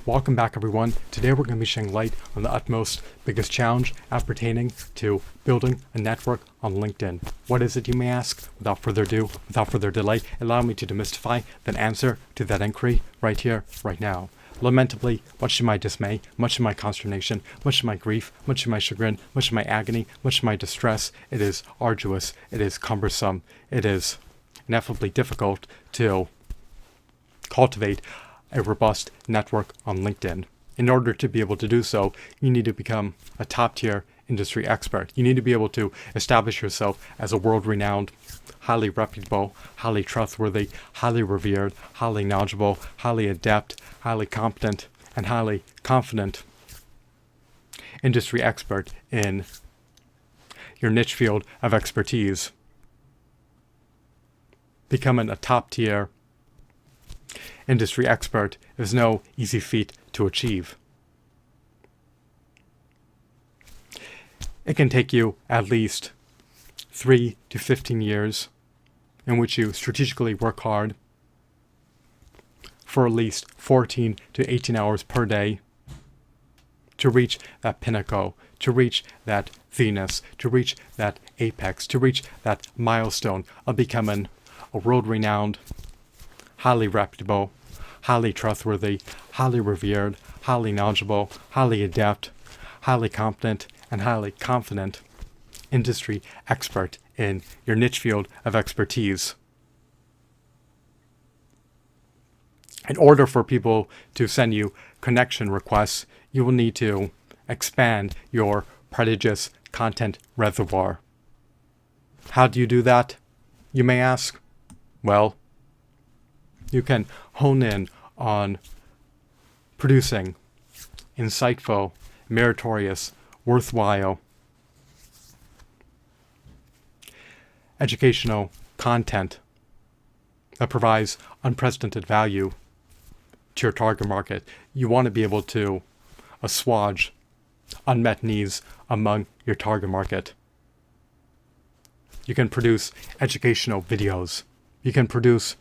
Welcome back, everyone. Today we're going to be shedding light on the utmost biggest challenge pertaining to building a network on LinkedIn. What is it, you may ask? Without further ado, without further delay, allow me to demystify that answer to that inquiry right here, right now. Lamentably, much to my dismay, much to my consternation, much to my grief, much to my chagrin, much to my agony, much to my distress, it is arduous, it is cumbersome, it is ineffably difficult to cultivate a robust network on LinkedIn. In order to be able to do so, you need to become a top-tier industry expert. You need to be able to establish yourself as a world-renowned, highly reputable, highly trustworthy, highly revered, highly knowledgeable, highly adept, highly competent, and highly confident industry expert in your niche field of expertise. Becoming a top-tier industry expert is no easy feat to achieve. It can take you at least 3 to 15 years in which you strategically work hard for at least 14 to 18 hours per day to reach that pinnacle, to reach that Venus, to reach that apex, to reach that milestone of becoming a world-renowned, highly reputable, highly trustworthy, highly revered, highly knowledgeable, highly adept, highly competent, and highly confident industry expert in your niche field of expertise. In order for people to send you connection requests, you will need to expand your prodigious content reservoir. How do you do that, you may ask? Well, you can hone in on producing insightful, meritorious, worthwhile, educational content that provides unprecedented value to your target market. You want to be able to assuage unmet needs among your target market. You can produce educational videos. You can produce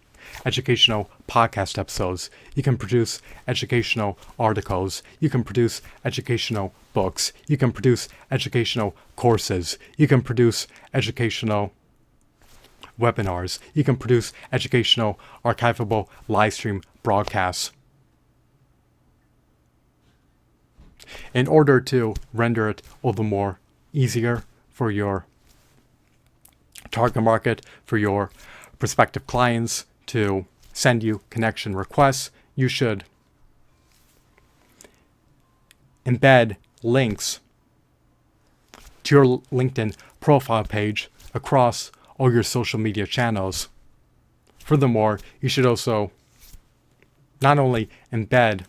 educational podcast episodes. You can produce educational articles. You can produce educational books. You can produce educational courses. You can produce educational webinars. You can produce educational archivable live stream broadcasts. In order to render it all the more easier for your target market, for your prospective clients to send you connection requests, you should embed links to your LinkedIn profile page across all your social media channels. Furthermore, you should also not only embed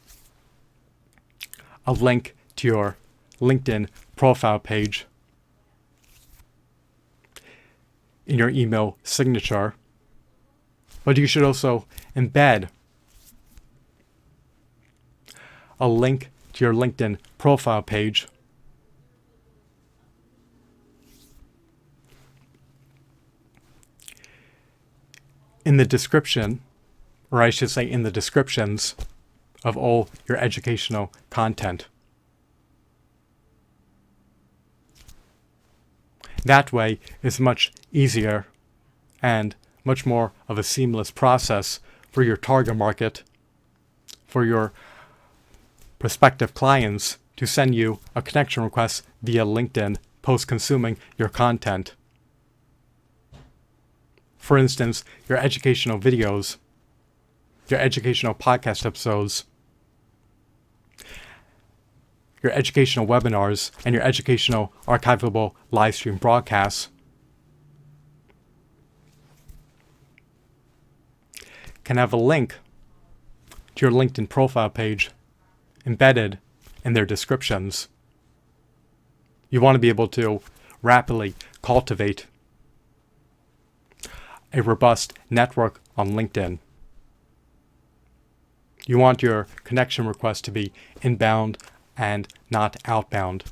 a link to your LinkedIn profile page in your email signature, but you should also embed a link to your LinkedIn profile page in the description, or I should say in the descriptions of all your educational content. That way, it's much easier and much more of a seamless process for your target market, for your prospective clients to send you a connection request via LinkedIn post-consuming your content. For instance, your educational videos, your educational podcast episodes, your educational webinars, and your educational archivable live stream broadcasts can have a link to your LinkedIn profile page embedded in their descriptions. You want to be able to rapidly cultivate a robust network on LinkedIn. You want your connection request to be inbound and not outbound.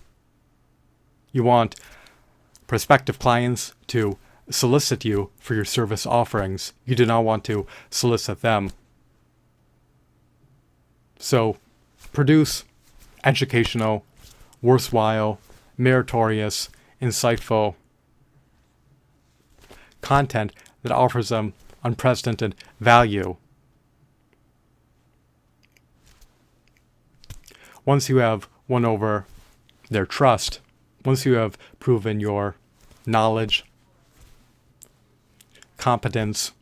You want prospective clients to solicit you for your service offerings. You do not want to solicit them. So Produce educational, worthwhile, meritorious, insightful content that offers them unprecedented value. Once you have won over their trust, once you have proven your knowledge, competence,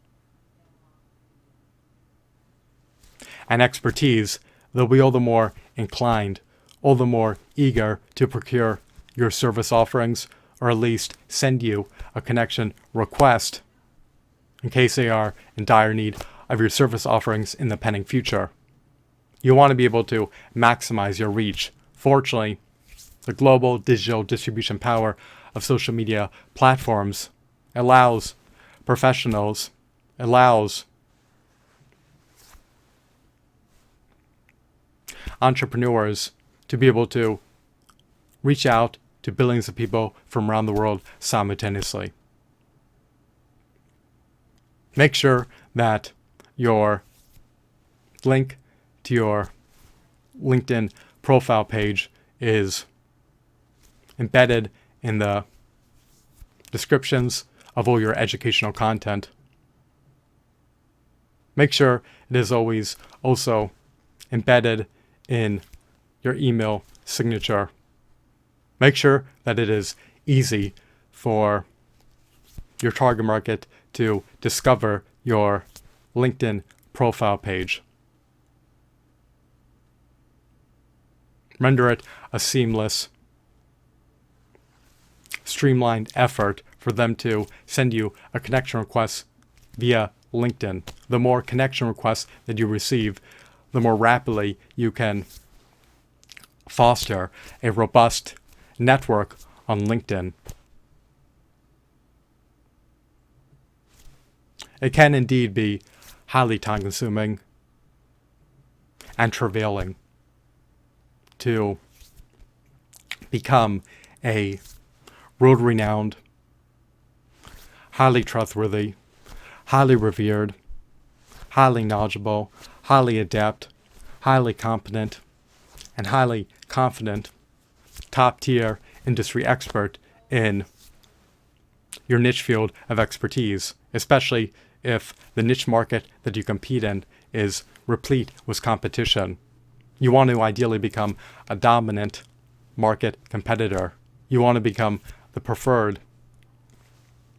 and expertise, they'll be all the more inclined, all the more eager to procure your service offerings, or at least send you a connection request in case they are in dire need of your service offerings in the pending future. You want to be able to maximize your reach. Fortunately, the global digital distribution power of social media platforms allows professionals, allows entrepreneurs to be able to reach out to billions of people from around the world simultaneously. Make sure that your link to your LinkedIn profile page is embedded in the descriptions of all your educational content. Make sure it is always also embedded in your email signature. Make sure that it is easy for your target market to discover your LinkedIn profile page. Render it a seamless, streamlined effort for them to send you a connection request via LinkedIn. The more connection requests that you receive, the more rapidly you can foster a robust network on LinkedIn. It can indeed be highly time-consuming and travailing to become a world-renowned, highly trustworthy, highly revered, highly knowledgeable, highly adept, highly competent, and highly confident top-tier industry expert in your niche field of expertise, especially if the niche market that you compete in is replete with competition. You want to ideally become a dominant market competitor. You want to become the preferred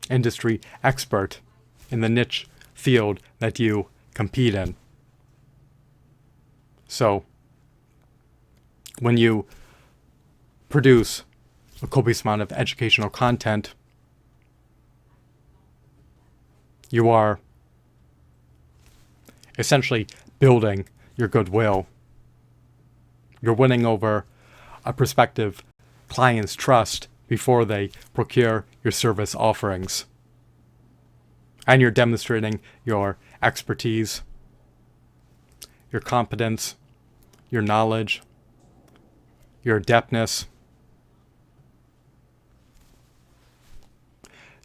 industry expert in the niche field that you compete in. So, when you produce a copious amount of educational content, you are essentially building your goodwill. You're winning over a prospective client's trust before they procure your service offerings. And you're demonstrating your expertise, your competence, your knowledge, your adeptness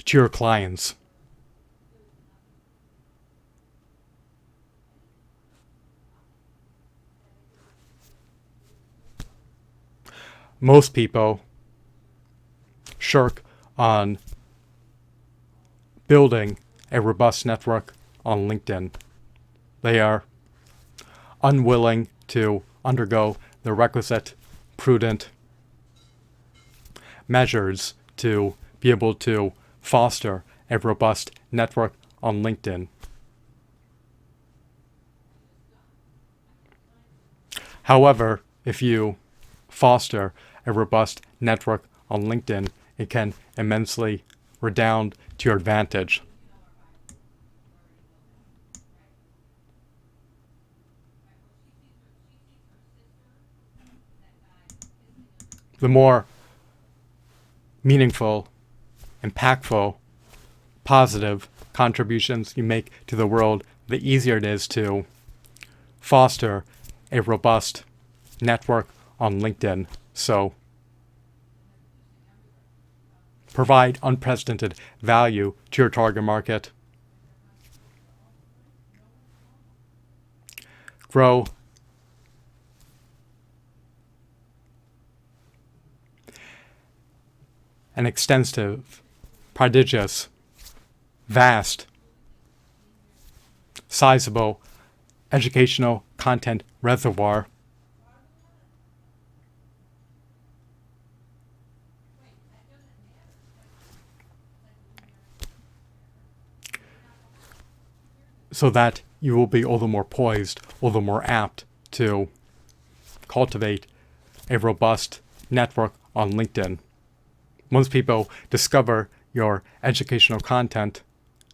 to your clients. Most people shirk on building a robust network on LinkedIn. They are unwilling to undergo the requisite prudent measures to be able to foster a robust network on LinkedIn. However, if you foster a robust network on LinkedIn, it can immensely redound to your advantage. The more meaningful, impactful, positive contributions you make to the world, the easier it is to foster a robust network on LinkedIn. So, provide unprecedented value to your target market. Grow an extensive, prodigious, vast, sizable educational content reservoir so that you will be all the more poised, all the more apt to cultivate a robust network on LinkedIn. Once people discover your educational content,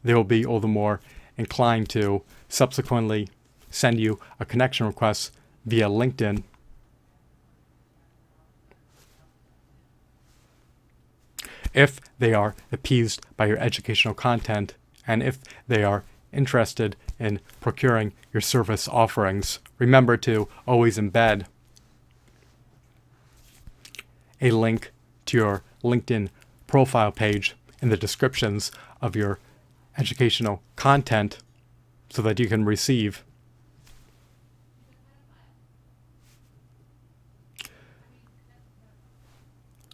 they will be all the more inclined to subsequently send you a connection request via LinkedIn. If they are appeased by your educational content, and if they are interested in procuring your service offerings, remember to always embed a link to your LinkedIn profile page in the descriptions of your educational content so that you can receive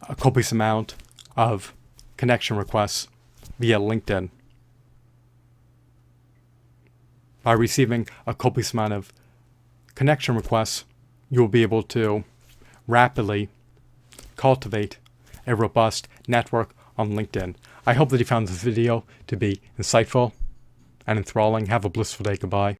a copious amount of connection requests via LinkedIn. By receiving a copious amount of connection requests, you will be able to rapidly cultivate a robust network on LinkedIn. I hope that you found this video to be insightful and enthralling. Have a blissful day. Goodbye.